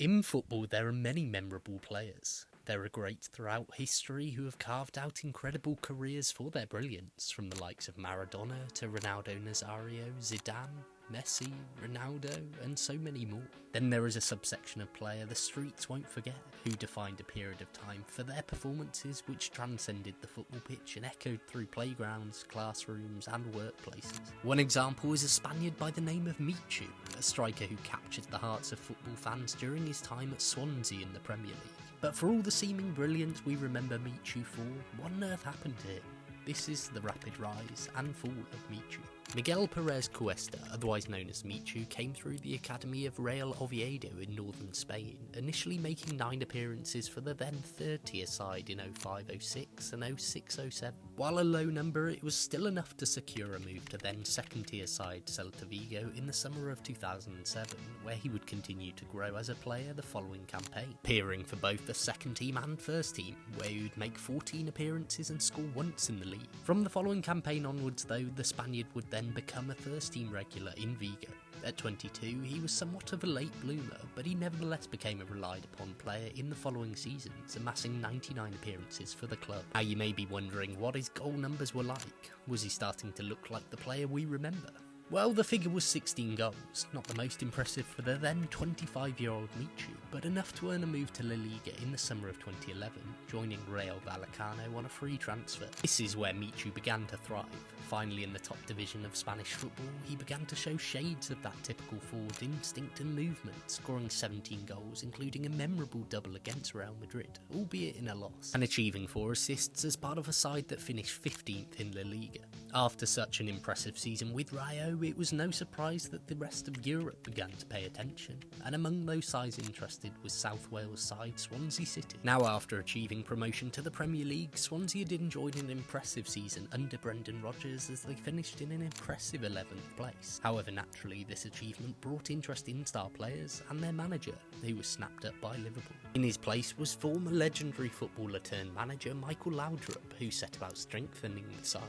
In football, there are many memorable players. There are greats throughout history who have carved out incredible careers for their brilliance, from the likes of Maradona to Ronaldo Nazario, Zidane, Messi, Ronaldo, and so many more. Then there is a subsection of player the streets won't forget, who defined a period of time for their performances which transcended the football pitch and echoed through playgrounds, classrooms and workplaces. One example is a Spaniard by the name of Michu, a striker who captured the hearts of football fans during his time at Swansea in the Premier League. But for all the seeming brilliance we remember Michu for, what on earth happened to him? This is the rapid rise and fall of Michu. Miguel Perez Cuesta, otherwise known as Michu, came through the academy of Real Oviedo in northern Spain, initially making 9 appearances for the then third-tier side in 05-06 and 06-07. While a low number, it was still enough to secure a move to then second-tier side Celta Vigo in the summer of 2007, where he would continue to grow as a player the following campaign, appearing for both the second team and first team, where he would make 14 appearances and score once in the league. From the following campaign onwards though, the Spaniard would then become a first team regular in Vigo. At 22, he was somewhat of a late bloomer, but he nevertheless became a relied upon player in the following seasons, amassing 99 appearances for the club. Now you may be wondering what his goal numbers were like. Was he starting to look like the player we remember? Well, the figure was 16 goals, not the most impressive for the then 25-year-old Michu, but enough to earn a move to La Liga in the summer of 2011, joining Rayo Vallecano on a free transfer. This is where Michu began to thrive. Finally in the top division of Spanish football, he began to show shades of that typical forward instinct and movement, scoring 17 goals, including a memorable double against Real Madrid, albeit in a loss, and achieving 4 assists as part of a side that finished 15th in La Liga. After such an impressive season with Rayo, it was no surprise that the rest of Europe began to pay attention, and among those sides interested was South Wales side Swansea City. Now, after achieving promotion to the Premier League, Swansea had enjoyed an impressive season under Brendan Rodgers as they finished in an impressive 11th place. However, naturally, this achievement brought interest in star players and their manager, who was snapped up by Liverpool. In his place was former legendary footballer turned manager Michael Laudrup, who set about strengthening the side.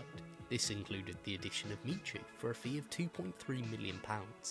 This included the addition of Michu for a fee of £2.3 million,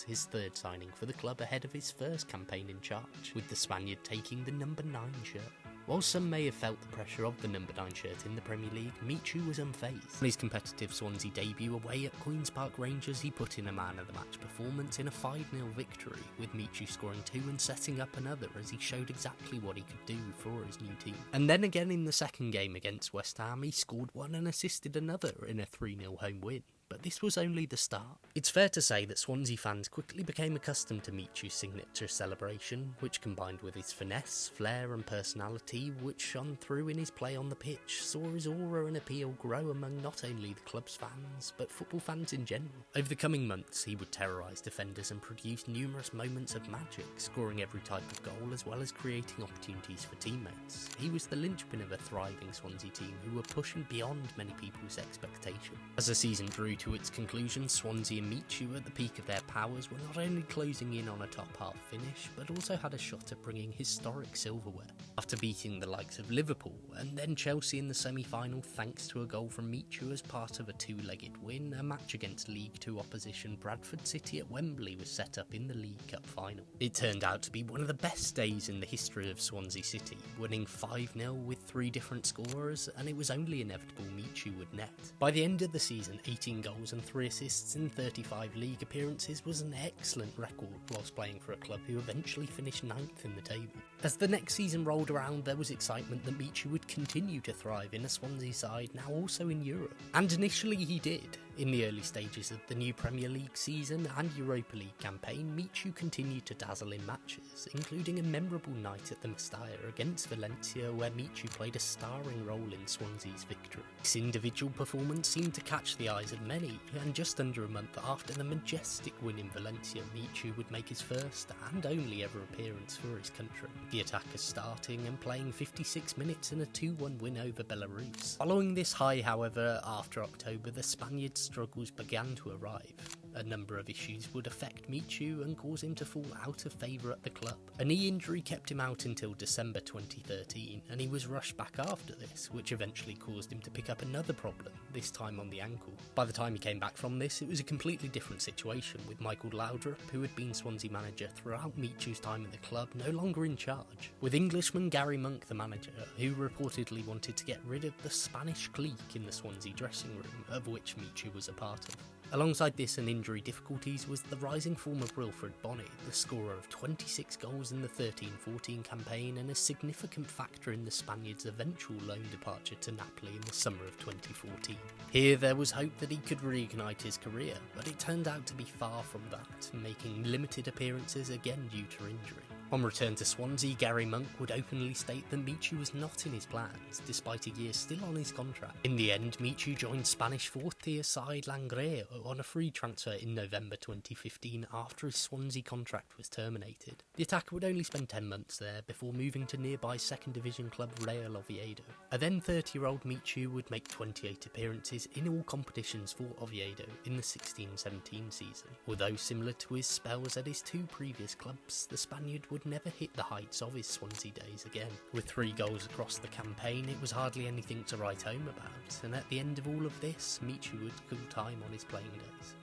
his third signing for the club ahead of his first campaign in charge, with the Spaniard taking the number 9 shirt. While some may have felt the pressure of the number 9 shirt in the Premier League, Michu was unfazed. On his competitive Swansea debut away at Queen's Park Rangers, he put in a man-of-the-match performance in a 5-0 victory, with Michu scoring 2 and setting up another as he showed exactly what he could do for his new team. And then again in the second game against West Ham, he scored 1 and assisted another in a 3-0 home win. But this was only the start. It's fair to say that Swansea fans quickly became accustomed to Michu's signature celebration, which combined with his finesse, flair and personality, which shone through in his play on the pitch, saw his aura and appeal grow among not only the club's fans, but football fans in general. Over the coming months, he would terrorise defenders and produce numerous moments of magic, scoring every type of goal as well as creating opportunities for teammates. He was the linchpin of a thriving Swansea team who were pushing beyond many people's expectation. As the season drew to its conclusion, Swansea and Michu at the peak of their powers were not only closing in on a top half finish, but also had a shot at bringing historic silverware. After beating the likes of Liverpool and then Chelsea in the semi-final thanks to a goal from Michu as part of a 2-legged win, a match against League 2 opposition Bradford City at Wembley was set up in the League Cup final. It turned out to be one of the best days in the history of Swansea City, winning 5-0 with 3 different scorers, and it was only inevitable Michu would net. By the end of the season, 18 goals and 3 assists in 35 league appearances was an excellent record whilst playing for a club who eventually finished 9th in the table. As the next season rolled around, there was excitement that Michu would continue to thrive in a Swansea side, now also in Europe. And initially he did. In the early stages of the new Premier League season and Europa League campaign, Michu continued to dazzle in matches, including a memorable night at the Mestalla against Valencia where Michu played a starring role in Swansea's victory. This individual performance seemed to catch the eyes of many, and just under a month after the majestic win in Valencia, Michu would make his first and only ever appearance for his country. The attacker starting and playing 56 minutes in a 2-1 win over Belarus. Following this high, however, after October, the Spaniards' struggles began to arrive. A number of issues would affect Michu and cause him to fall out of favour at the club. A knee injury kept him out until December 2013, and he was rushed back after this, which eventually caused him to pick up another problem, this time on the ankle. By the time he came back from this, it was a completely different situation, with Michael Laudrup, who had been Swansea manager throughout Michu's time at the club, no longer in charge, with Englishman Gary Monk the manager, who reportedly wanted to get rid of the Spanish clique in the Swansea dressing room, of which Michu was a part of. Alongside this and injury difficulties was the rising form of Wilfred Bonnet, the scorer of 26 goals in the 13-14 campaign and a significant factor in the Spaniards' eventual loan departure to Napoli in the summer of 2014. Here there was hope that he could reignite his career, but it turned out to be far from that, making limited appearances again due to injury. On return to Swansea, Gary Monk would openly state that Michu was not in his plans, despite a year still on his contract. In the end, Michu joined Spanish fourth-tier side Langreo on a free transfer in November 2015 after his Swansea contract was terminated. The attacker would only spend 10 months there before moving to nearby second division club Real Oviedo. A then 30-year-old Michu would make 28 appearances in all competitions for Oviedo in the 16-17 season. Although similar to his spells at his two previous clubs, the Spaniard would never hit the heights of his Swansea days again. With 3 goals across the campaign, it was hardly anything to write home about, and at the end of all of this, Michu would call time on his playing days.